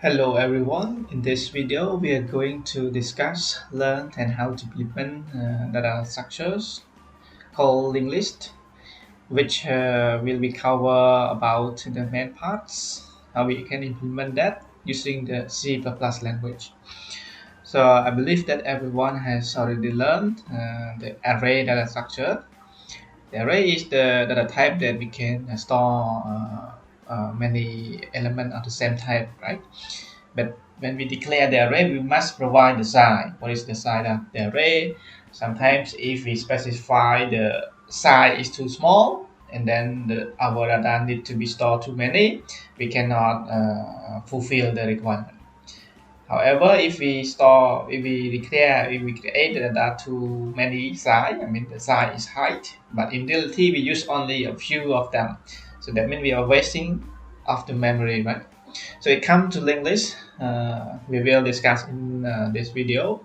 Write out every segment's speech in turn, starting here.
Hello everyone. In this video, we are going to discuss, learn, and how to implement data structures called linguist, which will be cover about the main parts, how we can implement that using the C++ language. So I believe that everyone has already learned the array data structure. The array is the data type that we can store many elements of the same type, right? But when we declare the array, we must provide the size. What is the size of the array? Sometimes if we specify the size is too small, and then our data need to be stored too many, we cannot fulfill the requirement. However, if we create the data too many size, I mean the size is height, but in reality we use only a few of them. So that means we are wasting of the memory, right? So it comes to linked list. We will discuss in this video.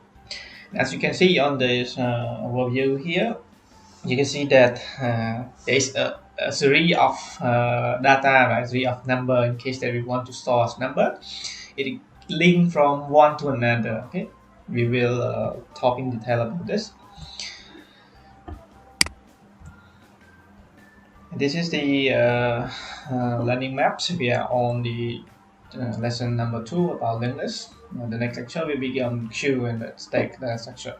As you can see on this overview here, you can see that there is a series of data, right? Series of number in case that we want to store as number. It link from one to another. Okay, we will talk in detail about this. This is the learning maps. We are on the lesson number 2 about linked list. The next lecture will be on queue and the stack data structure.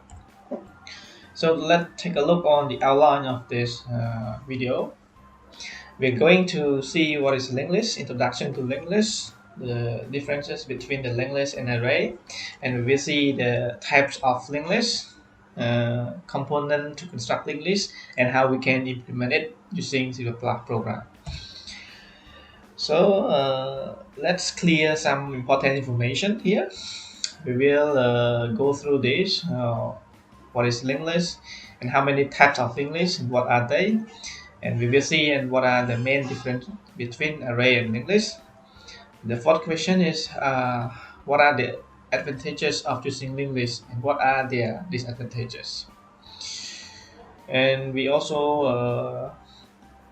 So let's take a look on the outline of this video. We're going to see what is linked list, introduction to linked list, the differences between the linked list and array, and we will see the types of linked list, component to construct linked list, and how we can implement it using C++ program. So let's clear some important information here. We will go through this. What is linked list and how many types of linked list and what are they, and we will see and what are the main difference between array and linked list. The fourth question is what are the advantages of using linked list and what are their disadvantages. And we also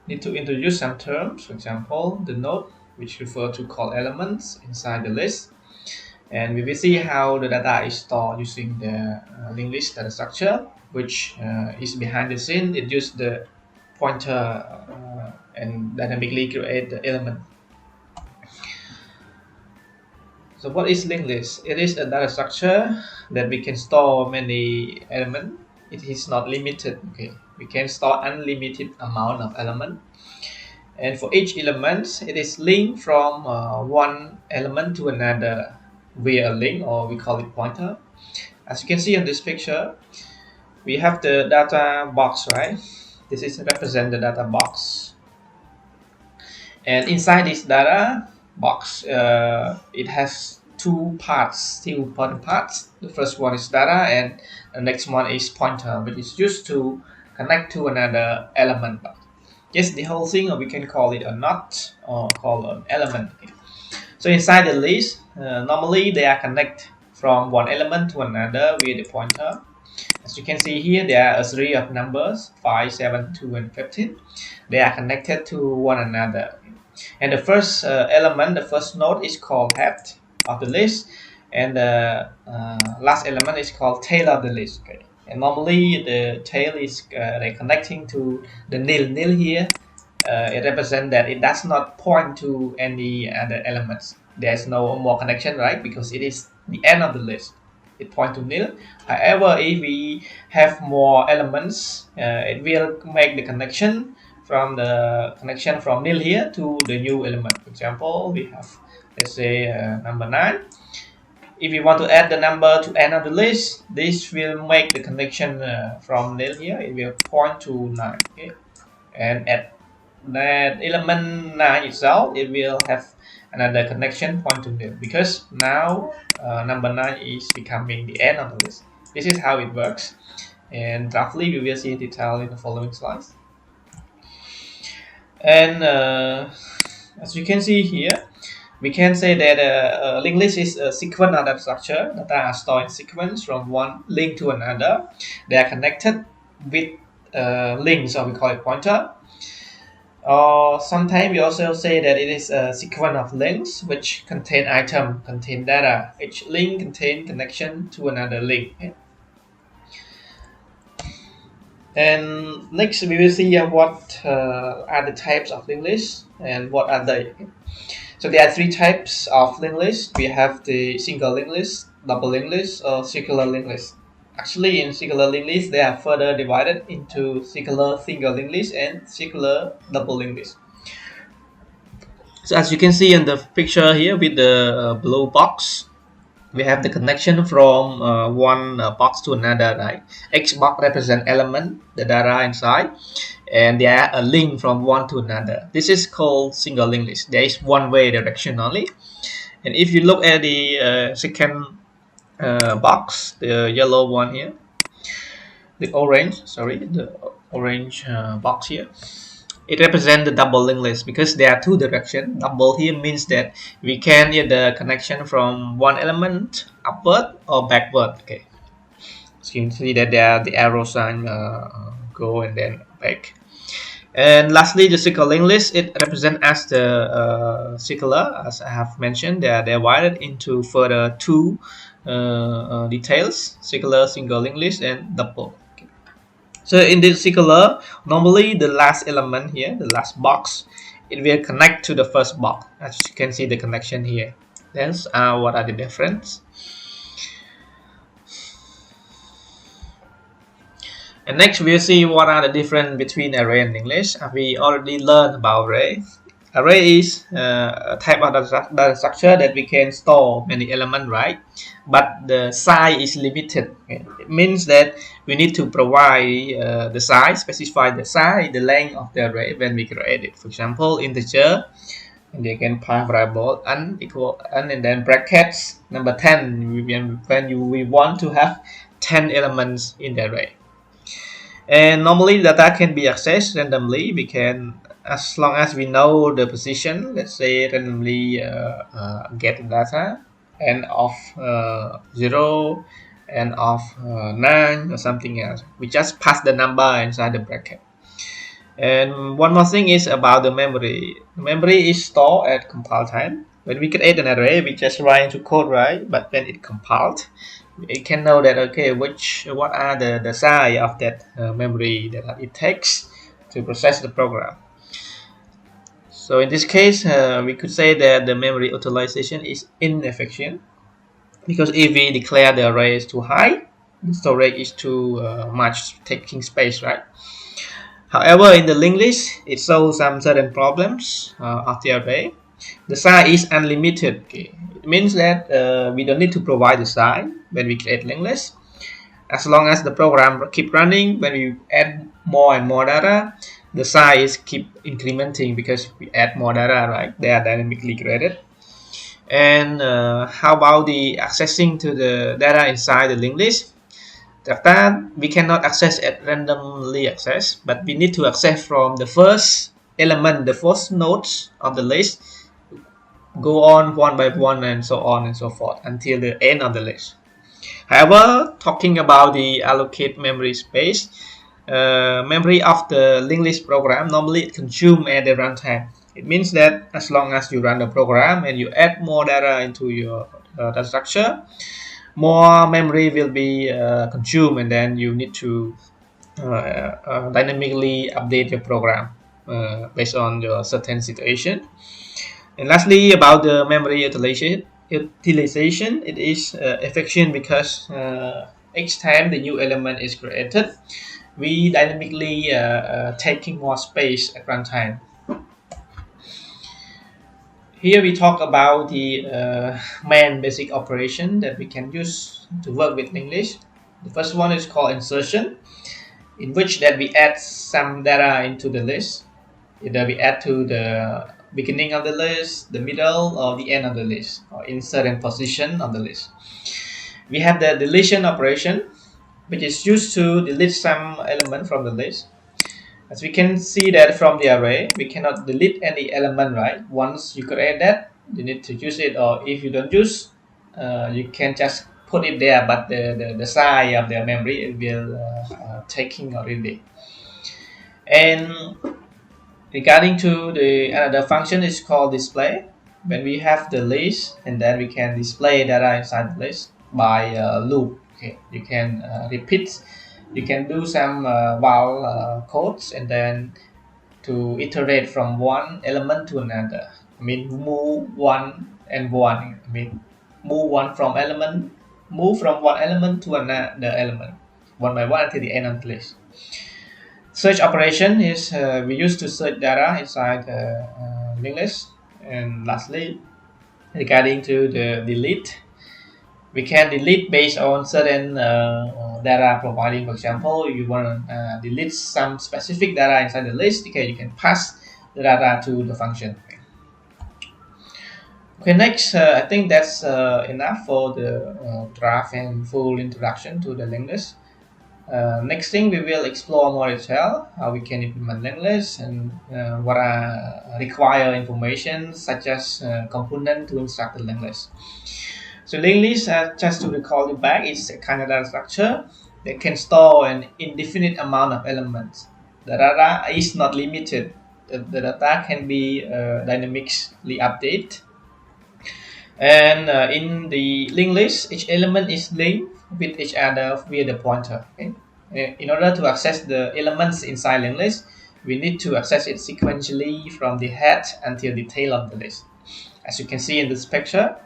need to introduce some terms, for example the node, which refer to call elements inside the list, and we will see how the data is stored using the linked list data structure, which is behind the scene. It uses the pointer and dynamically create the element. So what is linked list? It is a data structure that we can store many elements. It is not limited. Okay, we can store unlimited amount of element, and for each element, it is linked from one element to another via a link, or we call it pointer. As you can see in this picture, we have the data box, right? This is represent the data box, and inside this data box it has two important parts. The first one is data, and the next one is pointer, which is used to connect to another element. Yes, the whole thing, or we can call it a knot or call an element. So inside the list, normally they are connected from one element to another with the pointer. As you can see here, there are a series of numbers 5, 7, 2, and 15. They are connected to one another. And the first element, the first node, is called head of the list, and the last element is called tail of the list. Okay. And normally the tail is connecting to the nil here. It represents that it does not point to any other elements. There's no more connection, right? Because it is the end of the list. It points to nil. However, if we have more elements, it will make the connection from nil here to the new element. For example, we have, let's say, number 9. If we want to add the number to end of the list, this will make the connection from nil here. It will point to 9. Okay? And at that element 9 itself, it will have another connection point to nil, because now number 9 is becoming the end of the list. This is how it works, and roughly we will see detail in the following slides. And as you can see here, we can say that a linked list is a sequence of data structure. Data are stored in sequence from one link to another. They are connected with links, or we call it pointer. Or sometimes we also say that it is a sequence of links which contain item, contain data. Each link contains connection to another link. Okay? And next we will see what are the types of linked lists and what are they. Okay? So there are three types of linked lists. We have the single linked list, double linked list, or circular linked list. Actually, in circular linked list, they are further divided into circular single linked list and circular double linked list. So as you can see in the picture here with the blue box, we have the connection from one box to another, right? X box represent element, the data inside, and there are a link from one to another. This is called single linked list. There is one way direction only. And if you look at the second box, the yellow one here, the orange box here, it represents the double linked list because there are two directions. Double here means that we can either connection from one element upward or backward. Okay, so you can see that there are the arrow sign go and then back. And lastly, the circular linked list, it represents as the circular, as I have mentioned. They are divided into further two details: circular, single linked list, and double. So in this circular, normally the last element here, the last box, it will connect to the first box. As you can see the connection here. Then what are the difference? And next we'll see what are the difference between array and linked list. We already learned about array. Array is a type of data structure that we can store many elements, right? But the size is limited. Okay? It means that we need to provide the size, specify the size, the length of the array when we create it. For example, integer, and you can pass variable unequal and then brackets number 10 when we want to have 10 elements in the array. And normally data can be accessed randomly. We can, as long as we know the position, let's say randomly get data and of 0 and of 9 or something else. We just pass the number inside the bracket. And one more thing is about the memory. Memory is stored at compile time. When we create an array, we just write into code, right? But when it compiled, it can know that okay, what are the size of that memory that it takes to process the program. So in this case, we could say that the memory utilization is inefficient because if we declare the array is too high, the storage is too much taking space, right? However, in the linked list, it shows some certain problems of the array. The size is unlimited. Okay. It means that we don't need to provide the size when we create linked list. As long as the program keep running, when we add more and more data, the size keep incrementing because we add more data, right? They are dynamically created. And how about the accessing to the data inside the linked list? Data we cannot access at randomly access, but we need to access from the first element, the first nodes of the list, go on one by one and so on and so forth until the end of the list. However, talking about the allocate memory space, memory of the linked list program normally it consumes at the runtime. It means that as long as you run the program and you add more data into your data structure, more memory will be consumed, and then you need to dynamically update your program based on your certain situation. And lastly, about the memory utilization, it is efficient because each time the new element is created, we dynamically taking more space at runtime. Here we talk about the main basic operation that we can use to work with linked list. The first one is called insertion, in which that we add some data into the list. Either we add to the beginning of the list, the middle, or the end of the list, or insert and position of the list. We have the deletion operation, which is used to delete some element from the list. As we can see that from the array, we cannot delete any element, right? Once you create that, you need to use it, or if you don't use, you can just put it there, but the size of the memory, it will taking already. And lastly, about the memory utilization, it is efficient because each time the new element is created, we dynamically taking more space at runtime. Here we talk about the Regarding to the another function is called display. When we have the list, and then we can display data inside the list by loop. Okay, you can repeat. You can do some while codes, and then to iterate from one element to another. I mean, move one and one. I mean, move from one element to another element, one by one until the end of the list. Search operation is we use to search data inside the linked list. And lastly, regarding to the delete, we can delete based on certain data providing. For example, if you want to delete some specific data inside the list, okay, you can pass the data to the function. Okay, next, I think that's enough for the draft and full introduction to the linked list. Next thing, we will explore more detail how we can implement linked list and what are required information such as component to instruct the linked list. So linked list, just to recall it back, is a kind of data structure that can store an indefinite amount of elements. The data is not limited. The data can be dynamically updated. And in the linked list, each element is linked with each other via the pointer. Okay? In order to access the elements inside linked list, we need to access it sequentially from the head until the tail of the list. As you can see in this picture,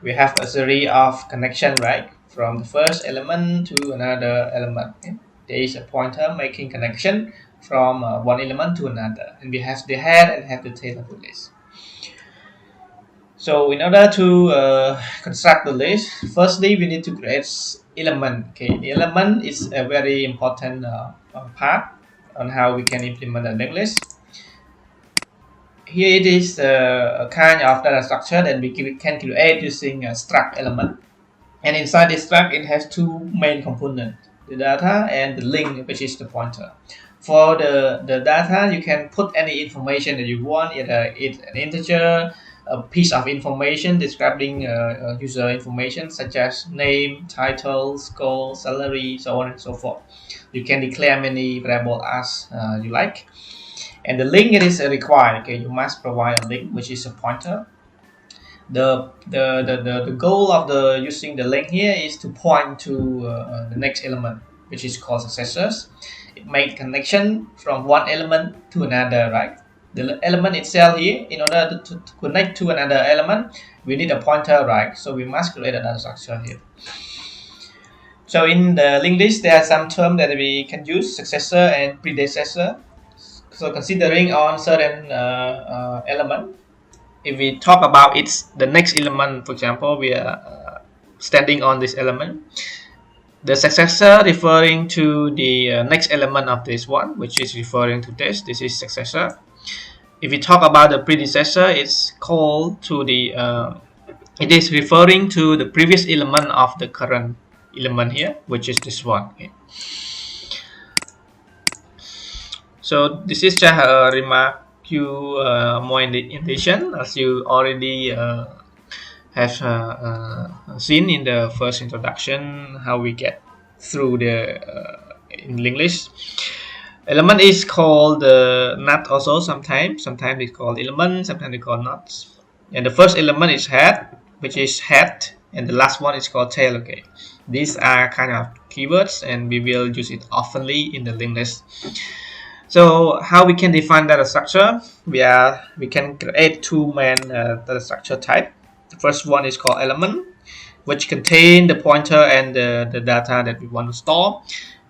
we have a series of connections, right? From the first element to another element. Okay? There is a pointer making connection from one element to another, and we have the head and have the tail of the list. So in order to construct the list, firstly we need to create element. Okay, the element is a very important part on how we can implement a linked list. Here it is a kind of data structure that we can create using a struct element. And inside this struct, it has two main components, the data and the link, which is the pointer. For the data, you can put any information that you want, either it's an integer, a piece of information describing user information such as name, title, score, salary, so on and so forth. You can declare many variables as you like. And the link, it is required. Okay, you must provide a link, which is a pointer. The goal of the using the link here is to point to the next element, which is called successors. It makes connection from one element to another, right? The element itself here, in order to connect to another element, we need a pointer, right? So we must create a data structure here. So in the linked list, there are some terms that we can use, successor and predecessor. So considering on certain element, if we talk about it's the next element, for example, we are standing on this element. The successor referring to the next element of this one, which is referring to this. This is successor. If we talk about the predecessor, it's called to the. It is referring to the previous element of the current element here, which is this one. Okay. So this is just a remark you more in the addition, as you already have seen in the first introduction how we get through the in linked list. Element is called nut also sometimes it's called element, sometimes it's called nuts. And the first element is head, which is head, and the last one is called tail. Okay, these are kind of keywords and we will use it oftenly in the linked list. So how we can define data structure? We can create two main data structure type. The first one is called element, which contain the pointer and the data that we want to store.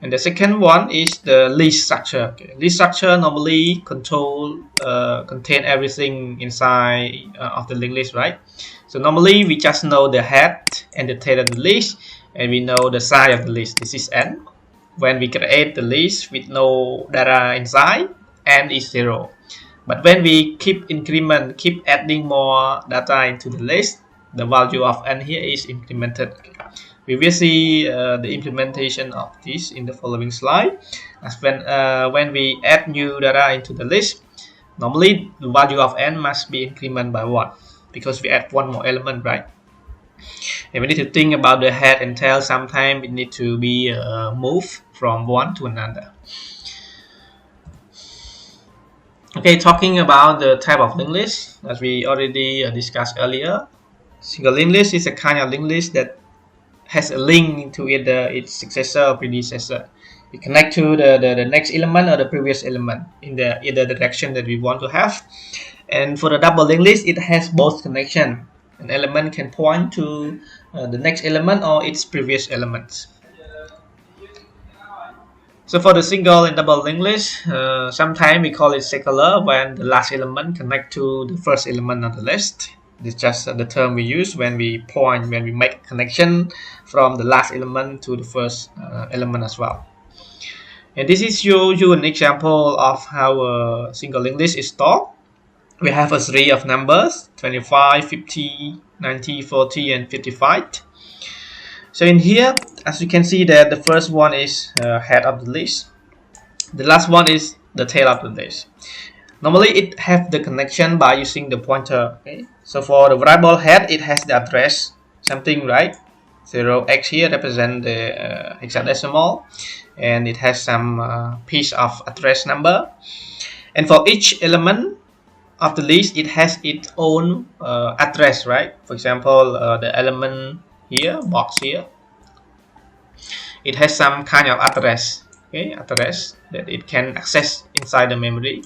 And the second one is the list structure. Okay. List structure normally contain everything inside of the linked list, right? So normally we just know the head and the tail of the list, and we know the size of the list. This is n. When we create the list with no data inside, n is 0. But when we keep adding more data into the list, the value of n here is incremented. We will see the implementation of this in the following slide. As when we add new data into the list, normally the value of n must be incremented by 1 because we add one more element, right? And we need to think about the head and tail. Sometimes it need to be moved from one to another. Okay, talking about the type of linked list, as we already discussed earlier, single linked list is a kind of linked list that has a link to either its successor or predecessor. We connect to the next element or the previous element in the either direction that we want to have. And for the double linked list, it has both connection. An element can point to the next element or its previous elements. So for the single and double linked list, sometimes we call it secular when the last element connect to the first element of the list. It's just the term we use when we make a connection from the last element to the first element as well. And this is show you an example of how a single linked list is stored. We have a series of numbers 25, 50, 90, 40, and 55. So in here, as you can see that the first one is head of the list. The last one is the tail of the list. Normally it have the connection by using the pointer. Okay? So for the variable head, it has the address, something right? 0x here represent the hexadecimal, and it has some piece of address number. And for each element of the list, it has its own address, right? For example, the element here, box here, it has some kind of address, okay, address that it can access inside the memory.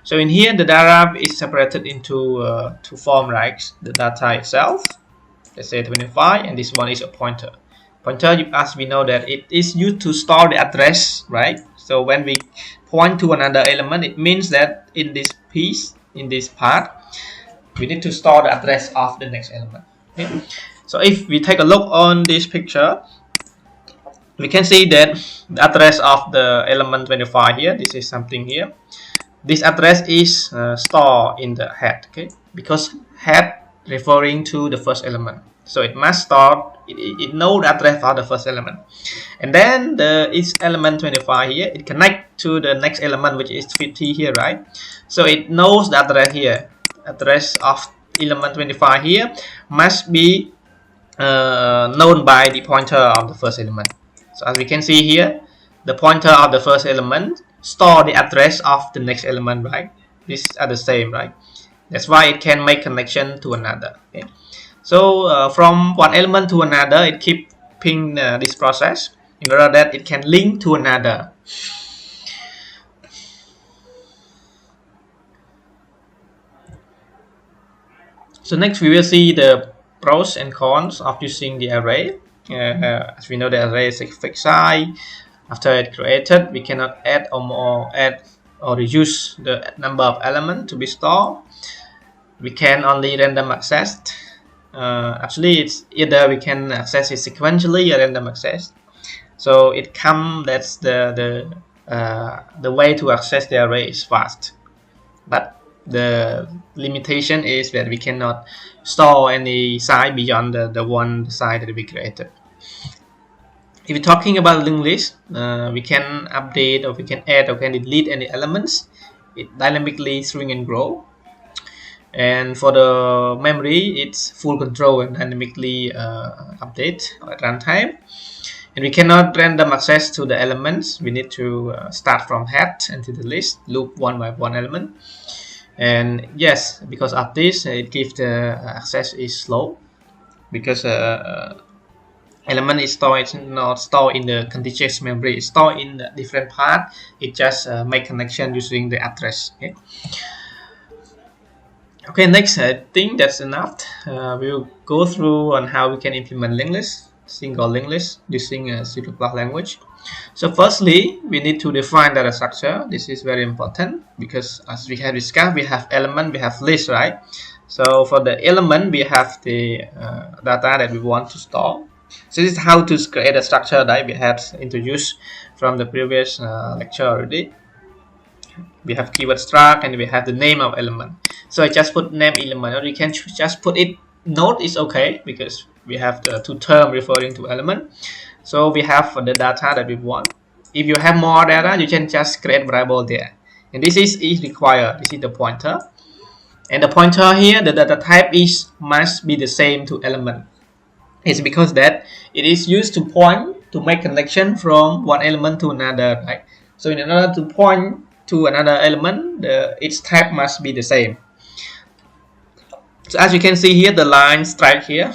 So in here, the data is separated into two forms, right? The data itself, let's say 25, and this one is a pointer. Pointer, as we know that it is used to store the address, right? So when we point to another element, it means that in this piece, in this part, we need to store the address of the next element. Okay? So if we take a look on this picture, we can see that the address of the element 25 here, this is something here. This address is stored in the head, okay? Because head referring to the first element, so it must store. It know the address of the first element, and then each element 25 here, it connect to the next element, which is 50 here, right? So it knows the address here. Address of element 25 here must be known by the pointer of the first element. So as we can see here, the pointer of the first element store the address of the next element, right? These are the same, right? That's why it can make connection to another. Okay? So from one element to another, it keeping this process in order that it can link to another. So next we will see the pros and cons of using the array. As we know, the array is a fixed size. After it created, we cannot add or reduce the number of elements to be stored. We can only random access. Actually, it's either we can access it sequentially or random access. So it comes that's the way to access the array is fast, but the limitation is that we cannot store any size beyond the one size that we created. If we're talking about linked list, we can update or we can add or can delete any elements. It dynamically shrink and grow. And for the memory, it's full control and dynamically update at runtime. And we cannot random access to the elements. We need to start from head into the list, loop one by one element. And yes, because of this, it gives the access is slow, because element is stored, it's not stored in the contiguous memory, it's stored in the different part. It just make connection using the address. Okay, next, I think that's enough. We'll go through on how we can implement linked list, single linked list using a C++ language. So firstly, we need to define data structure. This is very important because as we have discussed, we have element, we have list, right? So for the element, we have the data that we want to store. So this is how to create a structure that we had introduced from the previous lecture already. We have keyword struct and we have the name of element. So I just put name element, or you can just put it node is okay because we have the two terms referring to element. So we have the data that we want. If you have more data, you can just create variable there. And this is required. This is the pointer. And the pointer here, the data type is must be the same to element. It's because that it is used to point to make connection from one element to another, right? So in order to point to another element, its type must be the same. So as you can see here, the line strike here,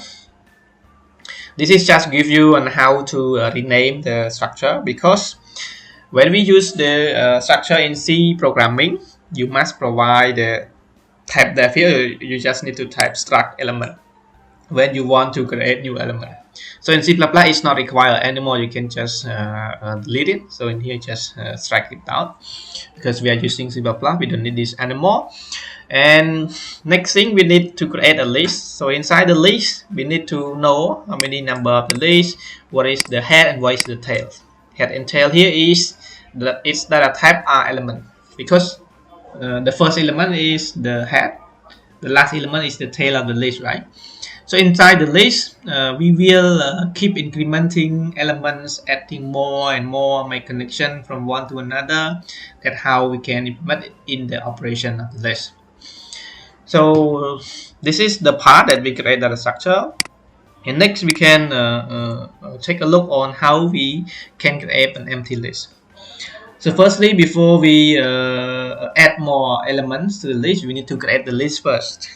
this is just give you on how to rename the structure, because when we use the structure in C programming, you must provide the type there. Here you just need to type struct element when you want to create new element. So in C++ it's not required anymore, you can just delete it. So in here just strike it out, because we are using C++, we don't need this anymore. And next thing, we need to create a list. So inside the list we need to know how many number of the list, what is the head and what is the tail. Head and tail here is its data type are element, because the first element is the head, the last element is the tail of the list, right? So inside the list, we will keep incrementing elements, adding more and more, make connection from one to another. That's how we can implement it in the operation of the list. So this is the part that we create data structure. And next we can take a look on how we can create an empty list. So firstly, before we add more elements to the list, we need to create the list first.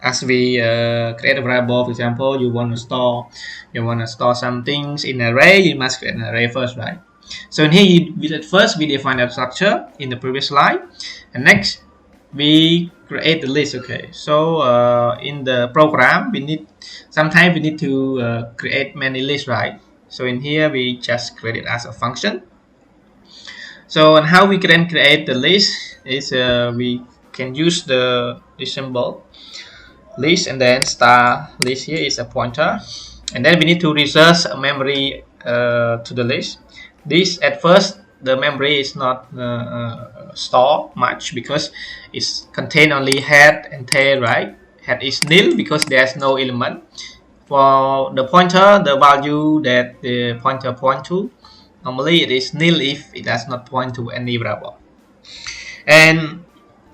As we create a variable, for example, you want to store some things in an array, you must create an array first, right? So in here, first we define a structure in the previous slide, and next we create the list. Okay, so in the program sometimes we need to create many lists, right? So in here we just create it as a function. So and how we can create the list is we can use this symbol list, and then star list here is a pointer, and then we need to reserve a memory to the list. This at first the memory is not store much, because it's contain only head and tail, right? Head is nil because there's no element. For the pointer, the value that the pointer point to, normally it is nil if it does not point to any variable. And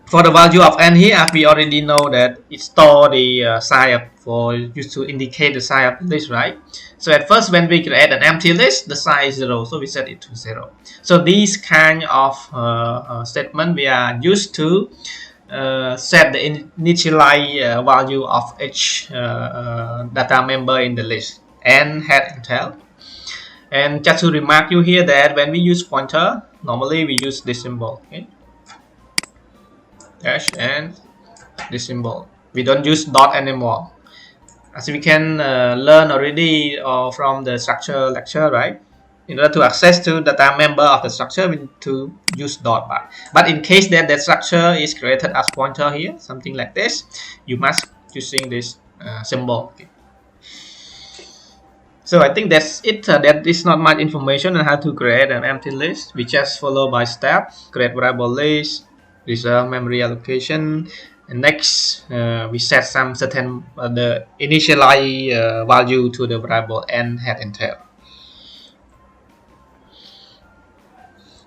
for the value of n here, as we already know that it store the size for used to indicate the size of the list, right? So at first, when we create an empty list, the size is 0, so we set it to 0. So these kind of statement we are used to set the initialize value of each data member in the list, and head and tail. And just to remark you here that when we use pointer, normally we use this symbol, okay? Dash and this symbol. We don't use dot anymore. As we can learn already from the structure lecture, right? In order to access to data member of the structure, we need to use dot bar. But in case that the structure is created as pointer here, something like this, you must using this symbol. Okay. So I think that's it. That is not much information on how to create an empty list. We just follow by step: create variable list, reserve memory allocation, and next we set some certain the initialize value to the variable n, head, and tail.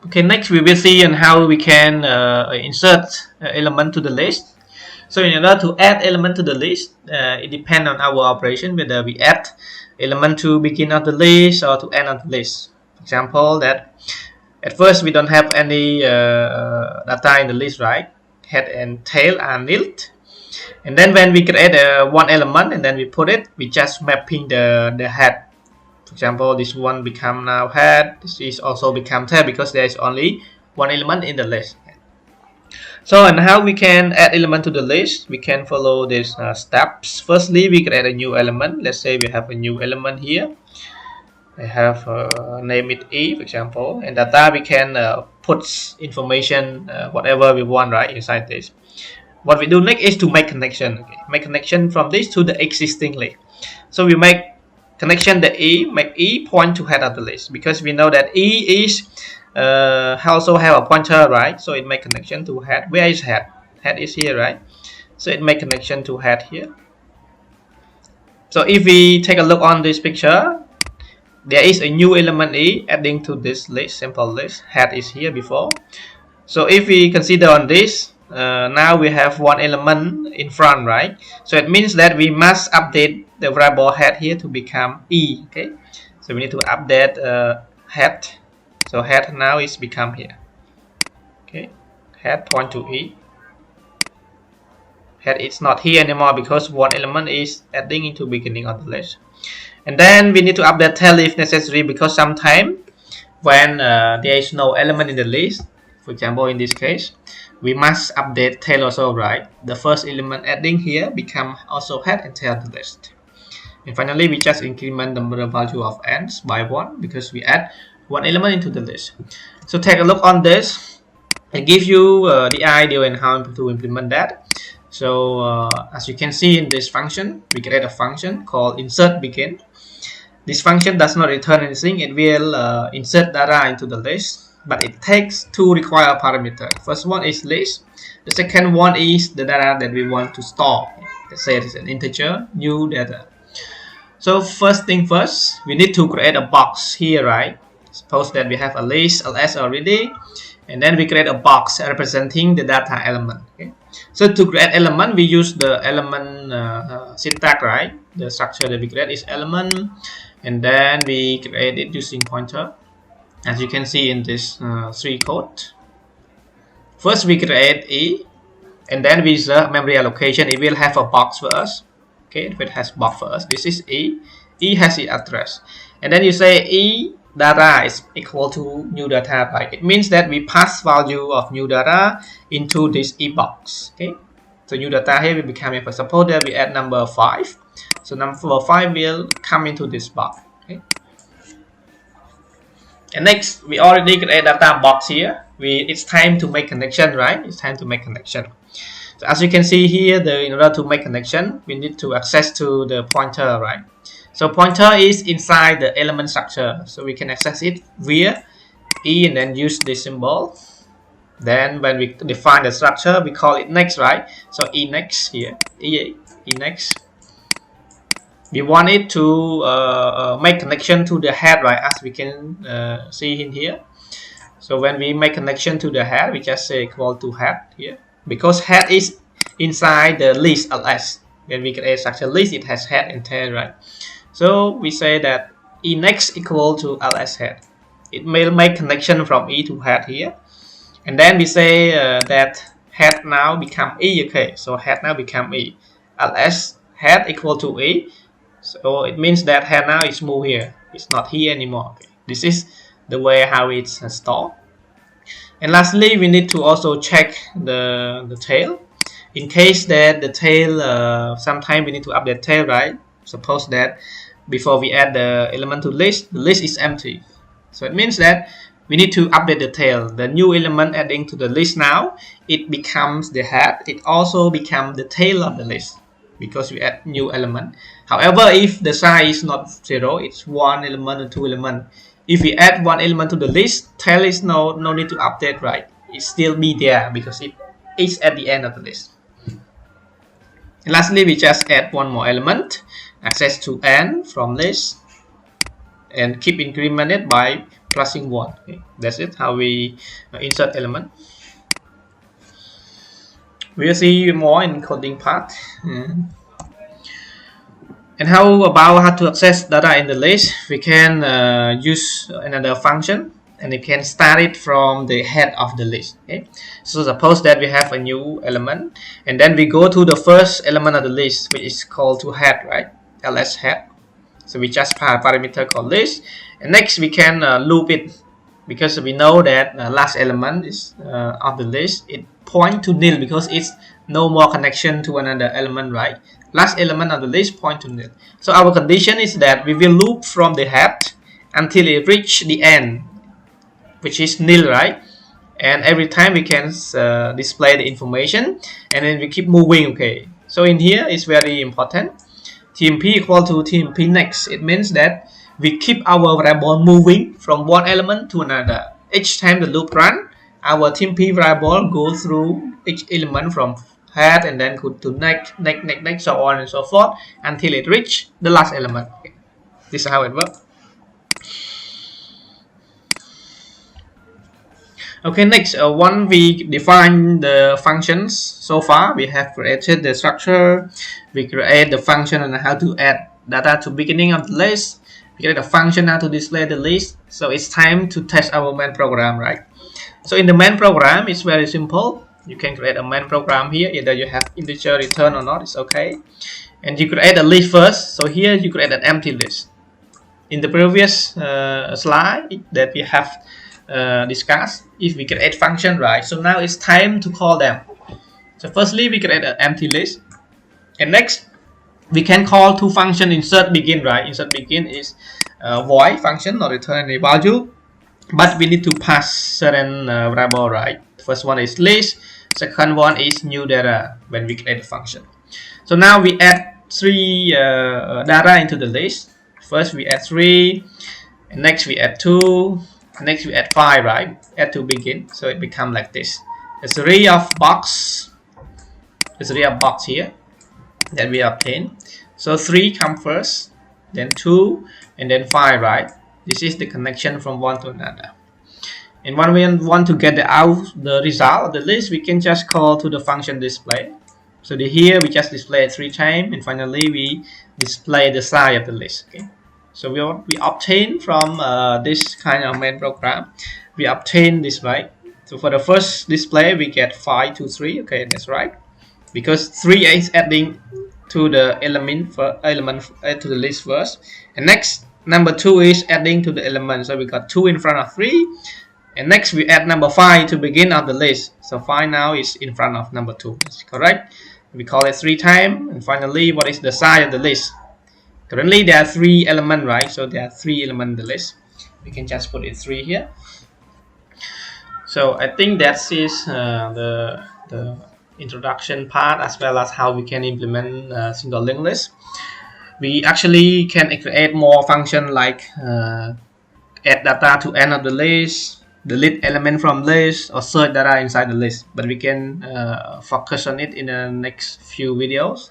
Okay, next we will see on how we can insert element to the list. So in order to add element to the list, it depends on our operation whether we add element to begin of the list or to end of the list. For example, that at first we don't have any data in the list, right? Head and tail are nil. And then when we create one element and then we put it, we just mapping the head. For example, this one become now head, this is also become tail, because there is only one element in the list. So and how we can add element to the list, we can follow these steps. Firstly, we create a new element. Let's say we have a new element here. I have name it E, for example, and data we can put information whatever we want, right, inside this. What we do next is to make connection. Okay? Make connection from this to the existing list. So we make connection the E, make E point to head of the list, because we know that E is also have a pointer, right? So it make connection to head. Where is head? Head is here, right? So it make connection to head here. So if we take a look on this picture, there is a new element E adding to this list, simple list. Head is here before. So if we consider on this, now we have one element in front, right? So it means that we must update the variable head here to become E. Okay, so we need to update head. So head now is become here. Okay, head point to E. Head is not here anymore because one element is adding into beginning of the list. And then we need to update tail if necessary, because sometimes when there is no element in the list, for example in this case, we must update tail also, right? The first element adding here become also head and tail the list. And finally, we just increment the value of ends by 1 because we add one element into the list. So take a look on this. It gives you the idea and how to implement that. So as you can see in this function, we create a function called insert begin. This function does not return anything. It will insert data into the list, but it takes two required parameters. First one is list. The second one is the data that we want to store. Let's say it is an integer, new data. So first thing first, we need to create a box here, right? Suppose that we have a list ls already, and then we create a box representing the data element. Okay? So to create element, we use the element syntax, right? The structure that we create is element, and then we create it using pointer, as you can see in this 3 code. First we create E, and then with the memory allocation, it will have a box for us. Okay, if it has box for us, this is E. E has the address, and then you say E data is equal to new data, right? It means that we pass value of new data into this E box. Okay, so new data here will become, if I suppose that we add number 5, so number 5 will come into this box. Okay, and next we already create a data box here. It's time to make connection, right? It's time to make connection. So as you can see here, in order to make connection, we need to access to the pointer, right? So pointer is inside the element structure, so we can access it via E and then use this symbol. Then when we define the structure, we call it next, right? So E next here, E next. We want it to make connection to the head, right? As we can see in here. So when we make connection to the head, we just say equal to head here, because head is inside the list ls. When we create structure list, it has head and tail, right? So we say that E next equal to ls head. It may make connection from E to head here, and then we say that head now become E. Okay, so head now become E. Ls head equal to E. So it means that head now is moved here. It's not here anymore. Okay. This is the way how it's stored. And lastly, we need to also check the tail. In case that the tail, sometimes we need to update tail, right? Suppose that before we add the element to list, the list is empty. So it means that we need to update the tail. The new element adding to the list now, it becomes the head. It also becomes the tail of the list because we add new element. However, if the size is not 0, it's 1 element or 2 element. If we add one element to the list, tail is no need to update, right? It still be there because it is at the end of the list. And lastly, we just add one more element, access to n from list, and keep incremented by +1. Okay, that's it, how we insert element. We'll see more in coding part. And how about how to access data in the list? We can use another function, and you can start it from the head of the list. Okay? So suppose that we have a new element, and then we go to the first element of the list, which is called to head, right? ls head. So we just pass a parameter called list, and next we can loop it, because we know that last element is of the list. It point to nil because it's no more connection to another element, right? Last element of the list point to nil. So our condition is that we will loop from the head until it reach the end, which is nil, right? And every time we can display the information, and then we keep moving. Okay, so in here it's very important. TMP equal to TMP next. It means that we keep our variable moving from one element to another. Each time the loop run, our TMP variable goes through each element from head and then go to next, so on and so forth until it reach the last element. Okay. This is how it works. Okay, next, once we define the functions, so far we have created the structure, we create the function and how to add data to beginning of the list, we create a function how to display the list. So it's time to test our main program, right? So in the main program, it's very simple. You can create a main program here. Either you have integer return or not, it's okay. And you create a list first. So here you create an empty list. In the previous slide that we have discussed, if we create function, right? So now it's time to call them. So firstly, we create an empty list, and next we can call two functions. Insert begin, right? Insert begin is void function, not return any value, but we need to pass certain variable, right? The first one is list, second one is new data when we create a function. So now we add three data into the list. First we add 3, and next we add 2, next we add 5, right? Add to begin, so it becomes like this. There's a array of box. There's a array of box here that we obtain. So 3 come first, then 2, and then 5, right? This is the connection from one to another. And when we want to get the result of the list, we can just call to the function display. So here we just display it 3 times, and finally we display the size of the list. Okay. So we obtain from this kind of main program, we obtain this, right? So for the first display, we get 5 to 3. Okay, that's right, because 3 is adding to the element to the list first, and next number 2 is adding to the element. So we got 2 in front of 3, and next we add number 5 to begin of the list. So 5 now is in front of number 2. That's correct. We call it 3 times, and finally, what is the size of the list? Currently there are 3 elements, right? So there are 3 elements in the list. We can just put it 3 here. So I think that is the introduction part, as well as how we can implement a single linked list. We actually can create more functions like add data to end of the list, delete element from list, or search data inside the list. But we can focus on it in the next few videos.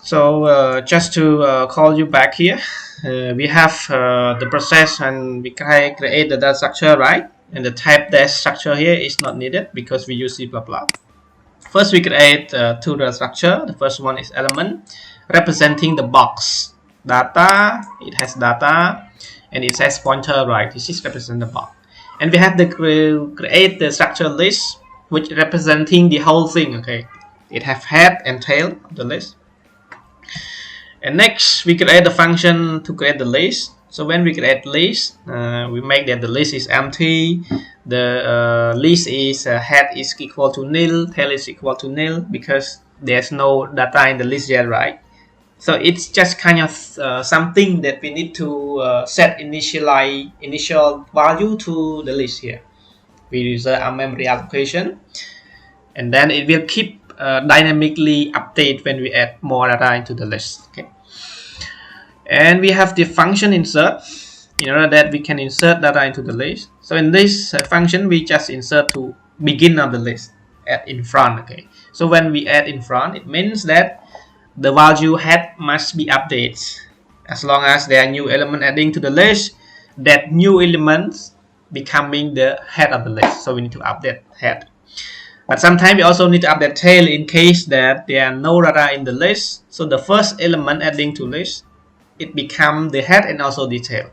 So just to call you back here, we have the process, and we can create the data structure, right? And the type data structure here is not needed because we use C++. First, we create 2 data structure. The first one is element, representing the box. Data, it has data, and it has pointer, right? This is represent the box. And we have to create the structure list, which representing the whole thing. Okay, it have head and tail of the list. And next, we create the function to create the list. So when we create list, we make that the list is empty. The list is head is equal to nil, tail is equal to nil, because there's no data in the list yet, right? So it's just kind of something that we need to set initial value to the list here. We use a memory allocation, and then it will keep dynamically update when we add more data into the list. Okay. And we have the function insert, in order that we can insert data into the list. So in this function, we just insert to begin of the list, add in front. Okay. So when we add in front, it means that the value head must be updated. As long as there are new element adding to the list, that new elements becoming the head of the list. So we need to update head. But sometimes we also need to update tail in case that there are no data in the list. So the first element adding to list, it becomes the head and also the tail.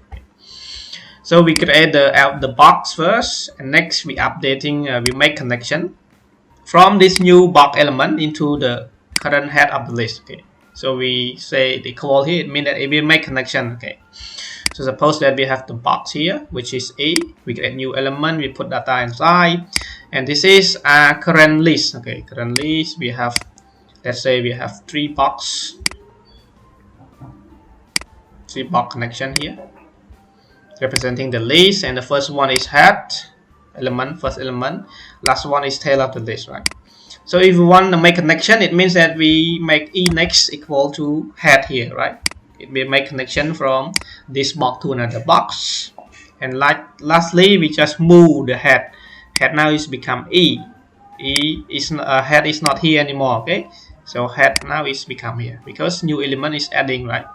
So we create the box first, and next we updating, we make connection from this new box element into the current head of the list. Okay. So we say the equal here, it means that it will make connection. Okay. So suppose that we have the box here, which is A. We create new element, we put data inside, and this is our current list. Okay, current list, we have, let's say we have 3 box connection here, representing the list, and the first one is head element, first element, last one is tail of the list, right? So if we want to make connection, it means that we make E next equal to head here, right? It will make connection from this box to another box, and lastly we just move the head. Head now is become E. E is head is not here anymore. Okay, so head now is become here because new element is adding, right?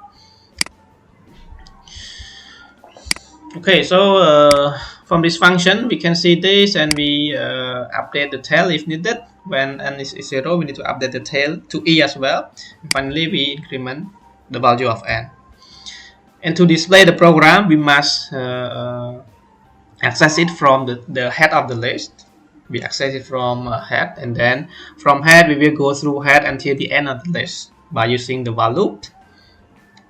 Okay, so from this function we can see this, and we update the tail if needed. When n is 0, we need to update the tail to E as well. And finally, we increment the value of n. And to display the program, we must access it from the head of the list. We access it from head, and then from head we will go through head until the end of the list by using the while loop.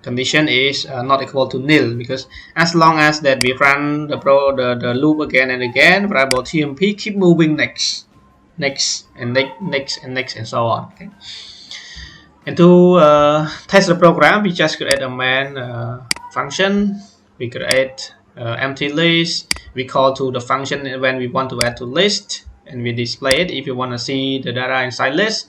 Condition is not equal to nil, because as long as that we run the loop again and again, variable tmp keep moving next and next and so on. Okay. And to test the program, we just create a main function. We create empty list. We call to the function when we want to add to list, and we display it if you want to see the data inside list.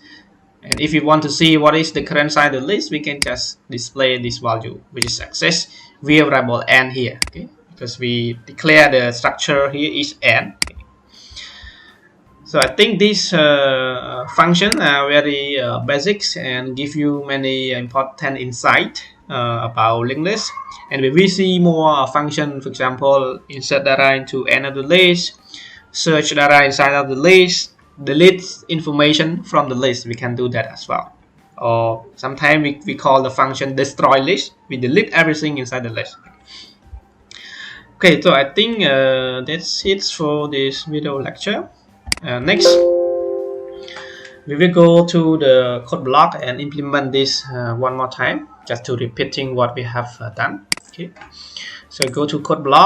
And if you want to see what is the current size of the list, we can just display this value, which is accessed via variable n here. Okay, because we declare the structure here is n. Okay. So I think this function are very basics and give you many important insight about linked list. And we will see more function, for example, insert data into end of the list, search data inside of the list, delete information from the list. We can do that as well. Or sometimes we call the function destroy list. We delete everything inside the list. Okay, so I think that's it for this video lecture. Next, we will go to the code block and implement this one more time, just to repeating what we have done. Okay, so go to code block.